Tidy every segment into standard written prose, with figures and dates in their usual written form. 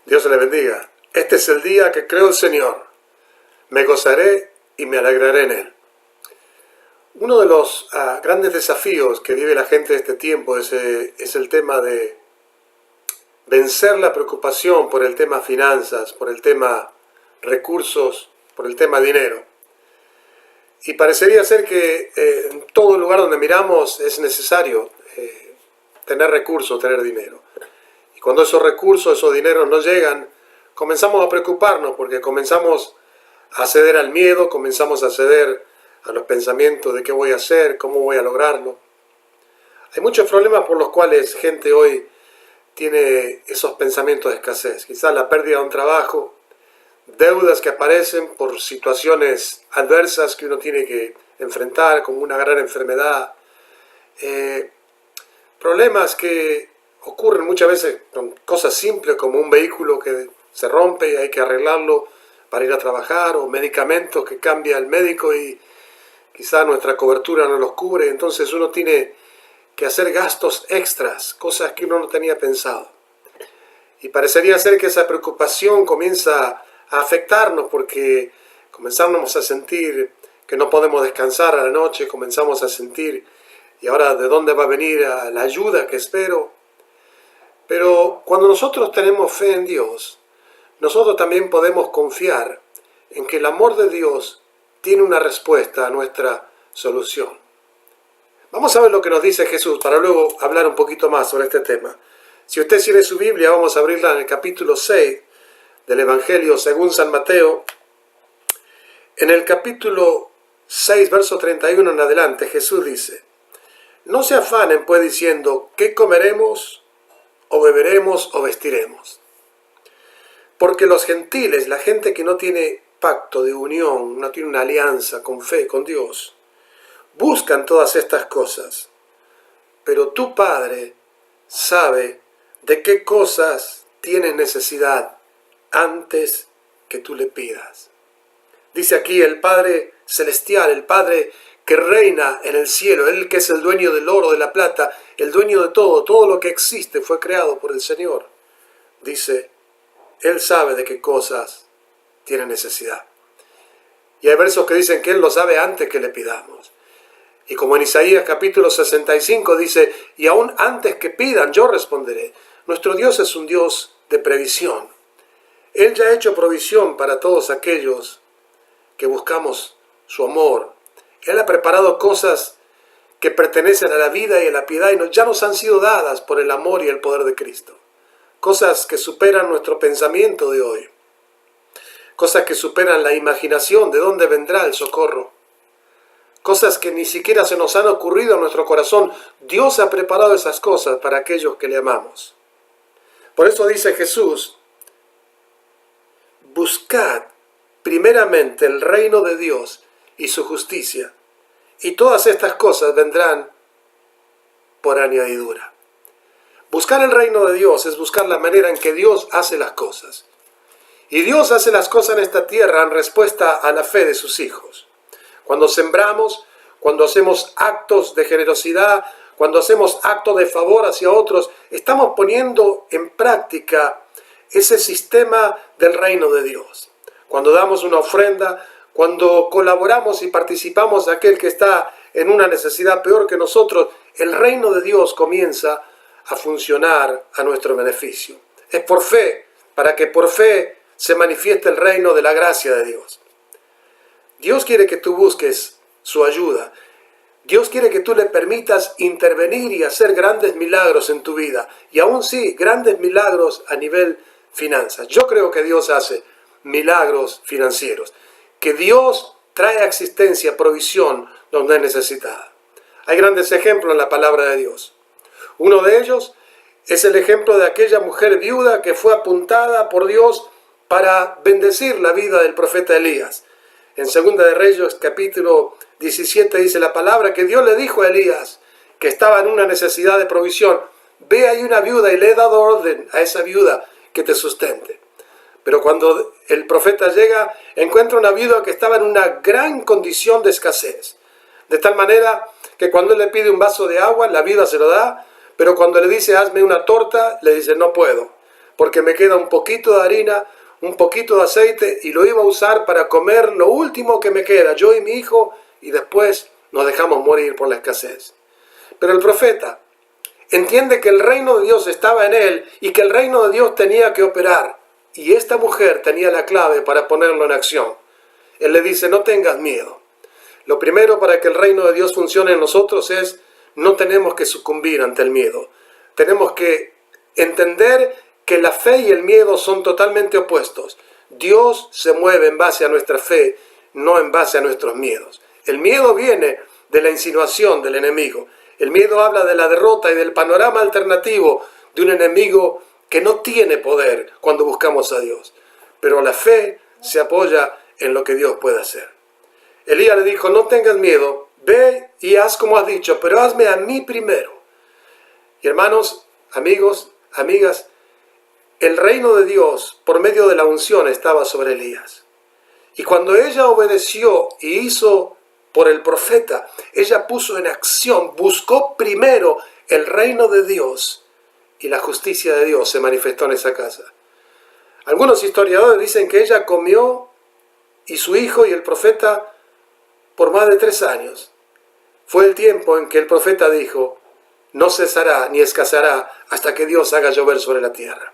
Dios le bendiga. Este es el día que creó el Señor. Me gozaré y me alegraré en Él. Uno de los grandes desafíos que vive la gente de este tiempo es el tema de vencer la preocupación por el tema finanzas, por el tema recursos, por el tema dinero. Y parecería ser que en todo lugar donde miramos es necesario tener recursos, tener dinero. Y cuando esos recursos, esos dineros no llegan, comenzamos a preocuparnos porque comenzamos a ceder al miedo, comenzamos a ceder a los pensamientos de qué voy a hacer, cómo voy a lograrlo. Hay muchos problemas por los cuales gente hoy tiene esos pensamientos de escasez. Quizás la pérdida de un trabajo, deudas que aparecen por situaciones adversas que uno tiene que enfrentar, como una gran enfermedad, problemas que ocurren muchas veces con cosas simples como un vehículo que se rompe y hay que arreglarlo para ir a trabajar, o medicamentos que cambia el médico y quizá nuestra cobertura no los cubre, entonces uno tiene que hacer gastos extras, cosas que uno no tenía pensado. Y parecería ser que esa preocupación comienza a afectarnos porque comenzamos a sentir que no podemos descansar a la noche, comenzamos a sentir, ¿y ahora de dónde va a venir la ayuda que espero? Pero cuando nosotros tenemos fe en Dios, nosotros también podemos confiar en que el amor de Dios tiene una respuesta a nuestra solución. Vamos a ver lo que nos dice Jesús para luego hablar un poquito más sobre este tema. Si usted tiene su Biblia, vamos a abrirla en el capítulo 6 del Evangelio según San Mateo. En el capítulo 6, verso 31 en adelante, Jesús dice: no se afanen pues diciendo, ¿qué comeremos, o beberemos, o vestiremos? Porque los gentiles, la gente que no tiene pacto de unión, no tiene una alianza con fe, con Dios, buscan todas estas cosas. Pero tu Padre sabe de qué cosas tienes necesidad antes que tú le pidas. Dice aquí el Padre Celestial, el Padre que reina en el cielo, Él que es el dueño del oro, de la plata, el dueño de todo lo que existe fue creado por el Señor. Dice, Él sabe de qué cosas tiene necesidad. Y hay versos que dicen que Él lo sabe antes que le pidamos. Y como en Isaías capítulo 65 dice, y aún antes que pidan, yo responderé. Nuestro Dios es un Dios de previsión. Él ya ha hecho provisión para todos aquellos que buscamos su amor. Él ha preparado cosas que pertenecen a la vida y a la piedad y ya nos han sido dadas por el amor y el poder de Cristo. Cosas que superan nuestro pensamiento de hoy. Cosas que superan la imaginación de dónde vendrá el socorro. Cosas que ni siquiera se nos han ocurrido en nuestro corazón. Dios ha preparado esas cosas para aquellos que le amamos. Por eso dice Jesús, buscad primeramente el reino de Dios y su justicia, y todas estas cosas vendrán por añadidura. Buscar el reino de Dios es buscar la manera en que Dios hace las cosas. Y Dios hace las cosas en esta tierra en respuesta a la fe de sus hijos. Cuando sembramos, cuando hacemos actos de generosidad, cuando hacemos actos de favor hacia otros, estamos poniendo en práctica ese sistema del reino de Dios. Cuando damos una ofrenda, cuando colaboramos y participamos de aquel que está en una necesidad peor que nosotros, el reino de Dios comienza a funcionar a nuestro beneficio. Es por fe, para que por fe se manifieste el reino de la gracia de Dios. Dios quiere que tú busques su ayuda. Dios quiere que tú le permitas intervenir y hacer grandes milagros en tu vida. Y aún sí, grandes milagros a nivel finanzas. Yo creo que Dios hace milagros financieros. Que Dios trae a existencia provisión donde es necesitada. Hay grandes ejemplos en la palabra de Dios. Uno de ellos es el ejemplo de aquella mujer viuda que fue apuntada por Dios para bendecir la vida del profeta Elías. En 2 de Reyes capítulo 17 dice la palabra que Dios le dijo a Elías, que estaba en una necesidad de provisión, ve hay una viuda y le he dado orden a esa viuda que te sustente. Pero cuando el profeta llega, encuentra una viuda que estaba en una gran condición de escasez. De tal manera que cuando él le pide un vaso de agua, la viuda se lo da, pero cuando le dice hazme una torta, le dice no puedo. porque me queda un poquito de harina, un poquito de aceite y lo iba a usar para comer lo último que me queda, yo y mi hijo, y después nos dejamos morir por la escasez. Pero el profeta entiende que el reino de Dios estaba en él y que el reino de Dios tenía que operar. Y esta mujer tenía la clave para ponerlo en acción. Él le dice, no tengas miedo. Lo primero para que el reino de Dios funcione en nosotros es, no tenemos que sucumbir ante el miedo. Tenemos que entender que la fe y el miedo son totalmente opuestos. Dios se mueve en base a nuestra fe, no en base a nuestros miedos. El miedo viene de la insinuación del enemigo. El miedo habla de la derrota y del panorama alternativo de un enemigo que no tiene poder cuando buscamos a Dios. Pero la fe se apoya en lo que Dios puede hacer. Elías le dijo, no tengas miedo, ve y haz como has dicho, pero hazme a mí primero. Y hermanos, amigos, amigas, el reino de Dios por medio de la unción estaba sobre Elías. Y cuando ella obedeció y hizo por el profeta, ella puso en acción, buscó primero el reino de Dios y la justicia de Dios se manifestó en esa casa. Algunos historiadores dicen que ella comió y su hijo y el profeta por más de 3 años. Fue el tiempo en que el profeta dijo, no cesará ni escaseará hasta que Dios haga llover sobre la tierra.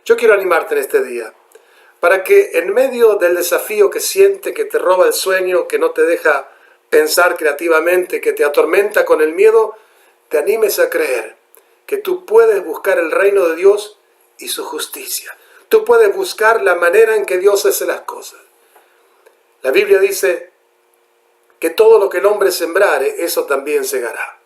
Yo quiero animarte en este día, para que en medio del desafío que siente, que te roba el sueño, que no te deja pensar creativamente, que te atormenta con el miedo, te animes a creer que tú puedes buscar el reino de Dios y su justicia. Tú puedes buscar la manera en que Dios hace las cosas. La Biblia dice que todo lo que el hombre sembrare, eso también segará.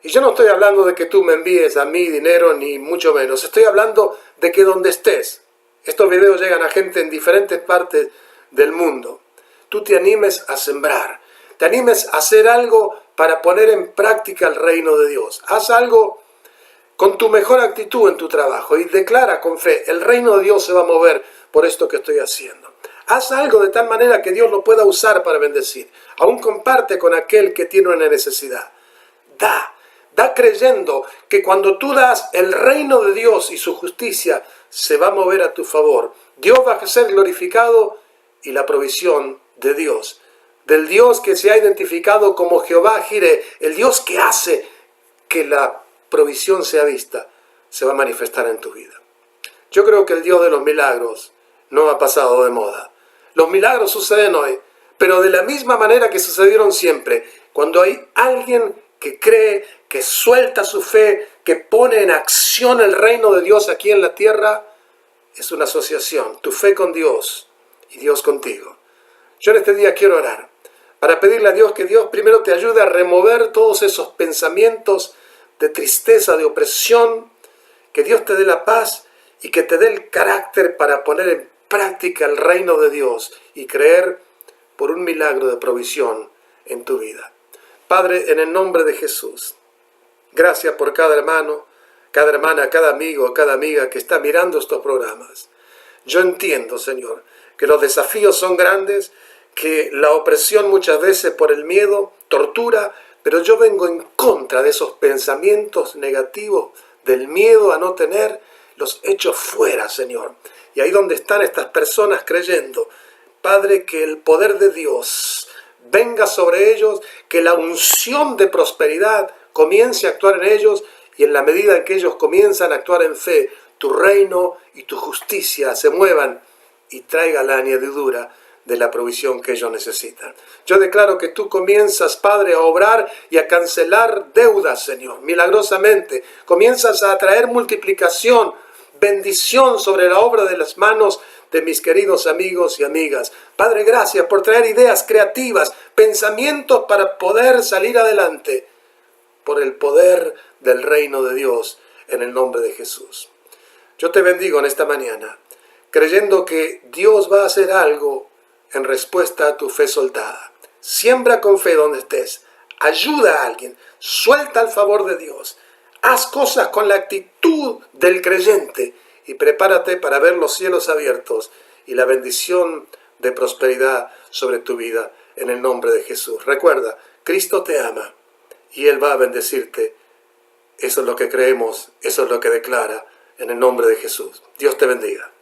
Y yo no estoy hablando de que tú me envíes a mí dinero, ni mucho menos. Estoy hablando de que donde estés, estos videos llegan a gente en diferentes partes del mundo, tú te animes a sembrar, te animes a hacer algo para poner en práctica el reino de Dios. Haz algo con tu mejor actitud en tu trabajo y declara con fe, el reino de Dios se va a mover por esto que estoy haciendo. Haz algo de tal manera que Dios lo pueda usar para bendecir. Aún comparte con aquel que tiene una necesidad. Da creyendo que cuando tú das, el reino de Dios y su justicia se va a mover a tu favor. Dios va a ser glorificado y la provisión de Dios, del Dios que se ha identificado como Jehová Jireh, el Dios que hace que la provisión sea vista, se va a manifestar en tu vida. Yo creo que el Dios de los milagros no ha pasado de moda. Los milagros suceden hoy, pero de la misma manera que sucedieron siempre, cuando hay alguien que cree, que suelta su fe, que pone en acción el reino de Dios aquí en la tierra, es una asociación, tu fe con Dios y Dios contigo. Yo en este día quiero orar para pedirle a Dios que Dios primero te ayude a remover todos esos pensamientos de tristeza, de opresión, que Dios te dé la paz y que te dé el carácter para poner en práctica el reino de Dios y creer por un milagro de provisión en tu vida. Padre, en el nombre de Jesús, gracias por cada hermano, cada hermana, cada amigo, cada amiga que está mirando estos programas. Yo entiendo, Señor, que los desafíos son grandes, que la opresión muchas veces por el miedo tortura, pero yo vengo en contra de esos pensamientos negativos, del miedo a no tener, los echo fuera, Señor. Y ahí donde están estas personas creyendo, Padre, que el poder de Dios venga sobre ellos, que la unción de prosperidad comience a actuar en ellos y en la medida en que ellos comienzan a actuar en fe, tu reino y tu justicia se muevan y traiga la añadidura de la provisión que ellos necesitan. Yo declaro que tú comienzas, Padre, a obrar y a cancelar deudas, Señor, milagrosamente. Comienzas a traer multiplicación, bendición sobre la obra de las manos de mis queridos amigos y amigas. Padre, gracias por traer ideas creativas, pensamientos para poder salir adelante por el poder del reino de Dios en el nombre de Jesús. Yo te bendigo en esta mañana, creyendo que Dios va a hacer algo en respuesta a tu fe soltada. Siembra con fe donde estés, ayuda a alguien, suelta el favor de Dios, haz cosas con la actitud del creyente y prepárate para ver los cielos abiertos y la bendición de prosperidad sobre tu vida en el nombre de Jesús. Recuerda, Cristo te ama y Él va a bendecirte. Eso es lo que creemos, eso es lo que declara en el nombre de Jesús. Dios te bendiga.